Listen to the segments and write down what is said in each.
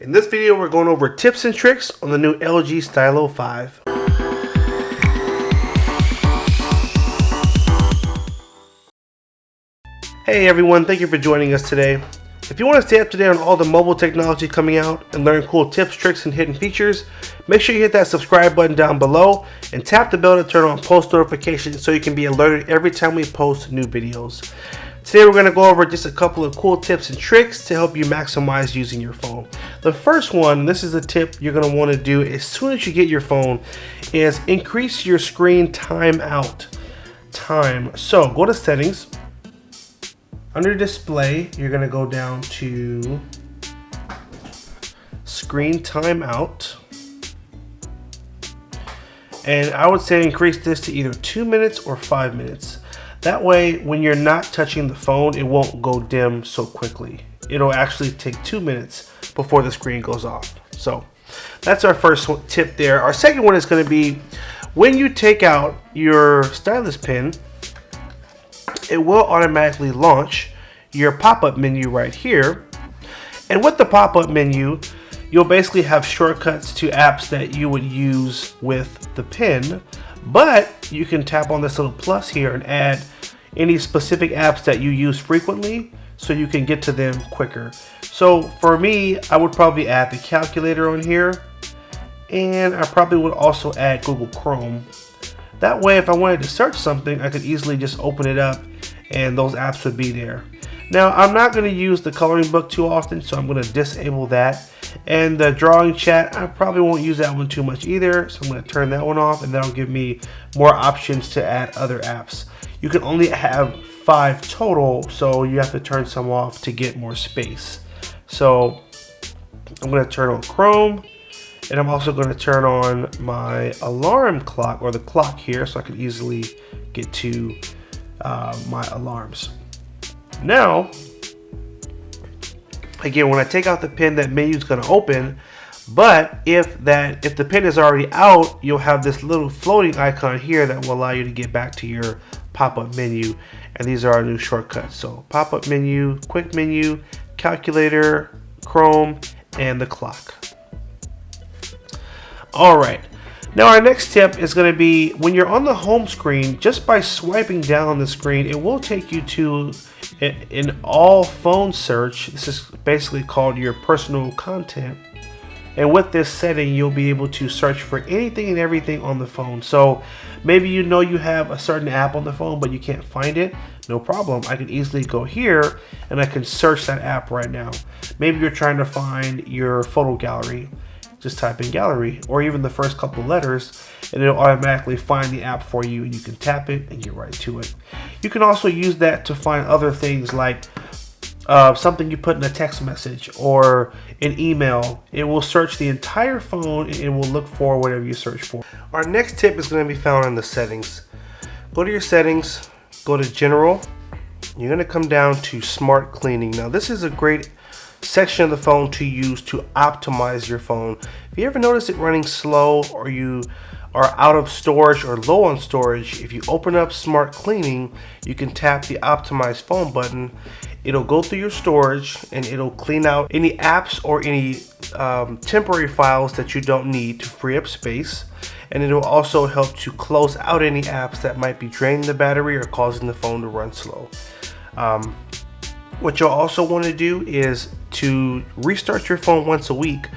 In this video, we're going over tips and tricks on the new LG Stylo 5. Hey everyone, thank you for joining us today. If you want to stay up to date on all the mobile technology coming out and learn cool tips, tricks, and hidden features, make sure you hit that subscribe button down below and tap the bell to turn on post notifications so you can be alerted every time we post new videos. Today we're going to go over just a couple of cool tips and tricks to help you maximize using your phone. The first one, this is a tip you're going to want to do as soon as you get your phone, is increase your screen timeout time. So go to settings. Under display, you're going to go down to screen timeout. And I would say increase this to either 2 minutes or 5 minutes. That way, when you're not touching the phone, it won't go dim so quickly. It'll actually take 2 minutes before the screen goes off. So that's our first tip there. Our second one is going to be when you take out your stylus pen, it will automatically launch your pop-up menu right here. And with the pop-up menu, you'll basically have shortcuts to apps that you would use with the pen, but you can tap on this little plus here and add any specific apps that you use frequently so you can get to them quicker. So for me, I would probably add the calculator on here, and I probably would also add Google Chrome. That way, if I wanted to search something, I could easily just open it up and those apps would be there. Now, I'm not going to use the coloring book too often, so I'm going to disable that. And the drawing chat, I probably won't use that one too much either, so I'm going to turn that one off, and that'll give me more options to add other apps. You can only have 5 total, so you have to turn some off to get more space. So I'm going to turn on Chrome, and I'm also going to turn on my alarm clock, or the clock here, so I can easily get to my alarms. Now, again, when I take out the pen, that menu is going to open, but if the pen is already out, you'll have this little floating icon here that will allow you to get back to your pop-up menu, and these are our new shortcuts. So pop-up menu, quick menu, calculator, Chrome, and the clock. All right. Now our next tip is going to be when you're on the home screen, just by swiping down the screen, it will take you to an all phone search. This is basically called your personal content. And with this setting, you'll be able to search for anything and everything on the phone. So maybe you know you have a certain app on the phone, but you can't find it. No problem. I can easily go here and I can search that app right now. Maybe you're trying to find your photo gallery. Just type in gallery or even the first couple of letters and it'll automatically find the app for you, and you can tap it and get right to it. You can also use that to find other things like something you put in a text message or an email. It will search the entire phone and it will look for whatever you search for. Our next tip is going to be found in the settings. Go to your settings, go to general. You're going to come down to smart cleaning. Now this is a great section of the phone to use to optimize your phone. If you ever notice it running slow, or you are out of storage or low on storage, if you open up smart cleaning, you can tap the optimize phone button. It'll go through your storage and it'll clean out any apps or any temporary files that you don't need to free up space, and it will also help to close out any apps that might be draining the battery or causing the phone to run slow. What you'll also want to do is to restart your phone once a week.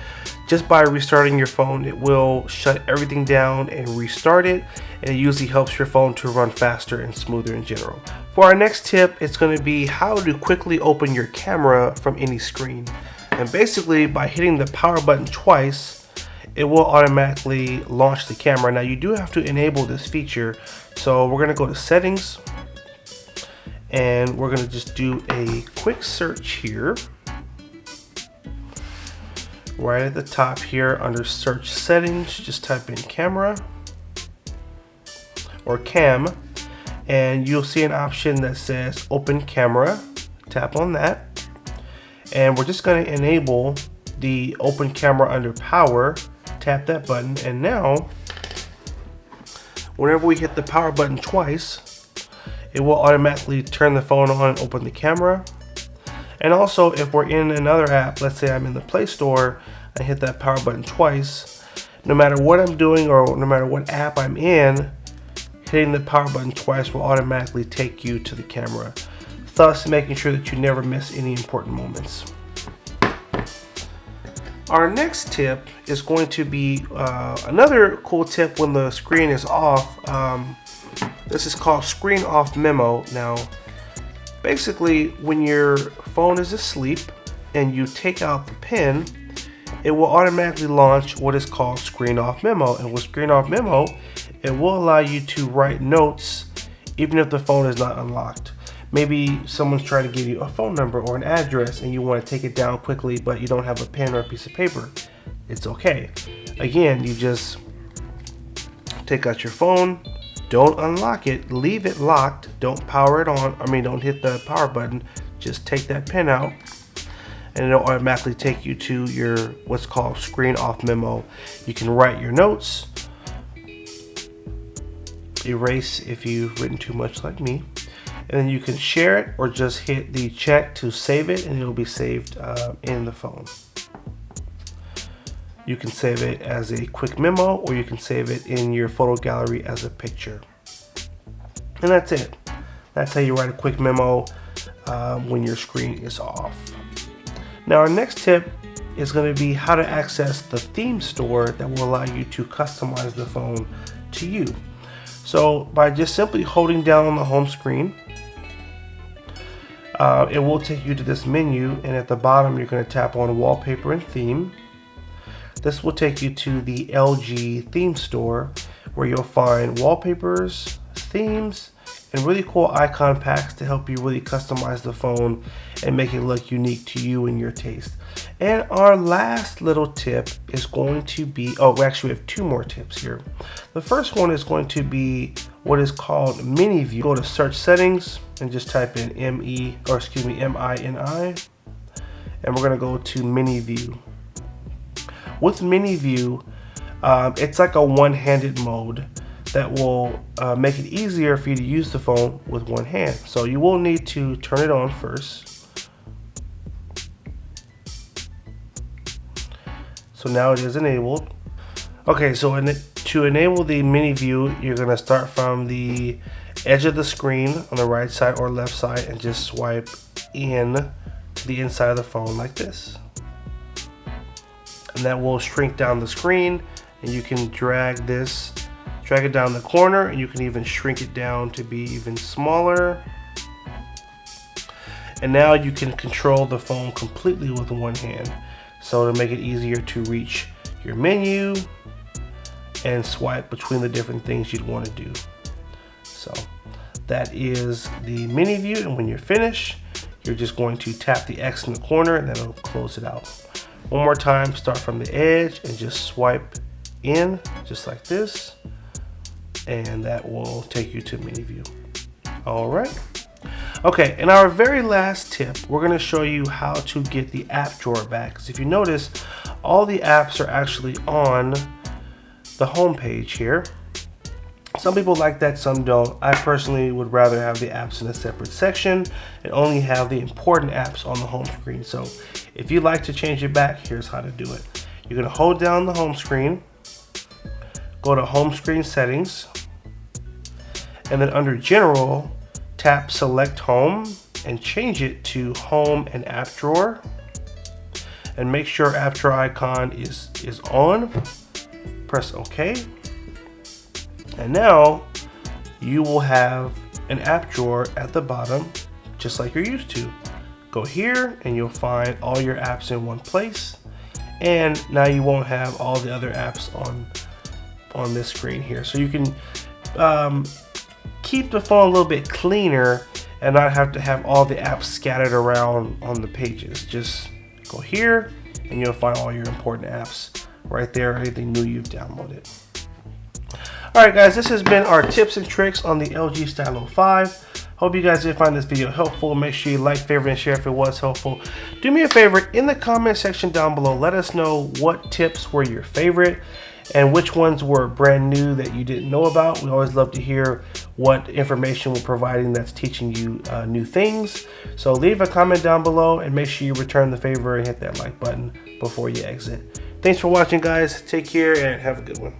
Just by restarting your phone, it will shut everything down and restart it, and it usually helps your phone to run faster and smoother in general. For our next tip, it's going to be how to quickly open your camera from any screen. And basically, by hitting the power button twice, it will automatically launch the camera. Now you do have to enable this feature, so we're going to go to settings, and we're going to just do a quick search here. Right at the top here under search settings, just type in camera or cam, and you'll see an option that says open camera. Tap on that, and we're just going to enable the open camera under power. Tap that button, and now whenever we hit the power button twice, it will automatically turn the phone on and open the camera. And also, if we're in another app, let's say I'm in the Play Store, I hit that power button twice, no matter what I'm doing or no matter what app I'm in, hitting the power button twice will automatically take you to the camera, thus making sure that you never miss any important moments. Our next tip is going to be another cool tip when the screen is off. This is called Screen Off Memo. Now, basically, when your phone is asleep and you take out the pen, it will automatically launch what is called Screen Off Memo. And with Screen Off Memo, it will allow you to write notes even if the phone is not unlocked. Maybe someone's trying to give you a phone number or an address and you want to take it down quickly, but you don't have a pen or a piece of paper. It's okay. Again, you just take out your phone, don't unlock it, leave it locked, don't power it on, don't hit the power button, just take that pen out and it'll automatically take you to your what's called Screen Off Memo. You can write your notes, erase if you've written too much like me, and then you can share it or just hit the check to save it and it'll be saved in the phone. You can save it as a quick memo or you can save it in your photo gallery as a picture. And that's it. That's how you write a quick memo when your screen is off. Now our next tip is going to be how to access the theme store that will allow you to customize the phone to you. So by just simply holding down on the home screen, it will take you to this menu, and at the bottom you're going to tap on Wallpaper and Theme. This will take you to the LG theme store where you'll find wallpapers, themes, and really cool icon packs to help you really customize the phone and make it look unique to you and your taste. And our last little tip is going to be, actually we have two more tips here. The first one is going to be what is called Mini View. Go to search settings and just type in MINI, and we're going to go to Mini View. With Mini View, it's like a one-handed mode that will make it easier for you to use the phone with one hand. So you will need to turn it on first. So now it is enabled. Okay, so to enable the Mini View, you're gonna start from the edge of the screen on the right side or left side and just swipe in to the inside of the phone like this. And that will shrink down the screen, and you can drag it down the corner, and you can even shrink it down to be even smaller. And now you can control the phone completely with one hand. So to make it easier to reach your menu and swipe between the different things you'd want to do. So that is the Mini View, and when you're finished, you're just going to tap the X in the corner and that'll close it out. One more time, start from the edge and just swipe in just like this, and that will take you to Mini View. All right. Okay, and our very last tip, we're going to show you how to get the app drawer back. Because if you notice, all the apps are actually on the home page here. Some people like that, some don't. I personally would rather have the apps in a separate section and only have the important apps on the home screen. So if you'd like to change it back, here's how to do it. You're going to hold down the home screen, go to home screen settings, and then under general, tap select home and change it to home and app drawer, and make sure app drawer icon is on. Press OK, and now you will have an app drawer at the bottom just like you're used to. Go here and you'll find all your apps in one place, and now you won't have all the other apps on this screen here. So you can keep the phone a little bit cleaner and not have to have all the apps scattered around on the pages. Just go here and you'll find all your important apps right there, anything new you've downloaded. Alright guys, this has been our tips and tricks on the LG Stylo 5. Hope you guys did find this video helpful. Make sure you like, favorite, and share if it was helpful. Do me a favor, in the comment section down below, let us know what tips were your favorite. and which ones were brand new that you didn't know about. We always love to hear what information we're providing that's teaching you new things. So leave a comment down below and make sure you return the favor and hit that like button before you exit. Thanks for watching, guys. Take care and have a good one.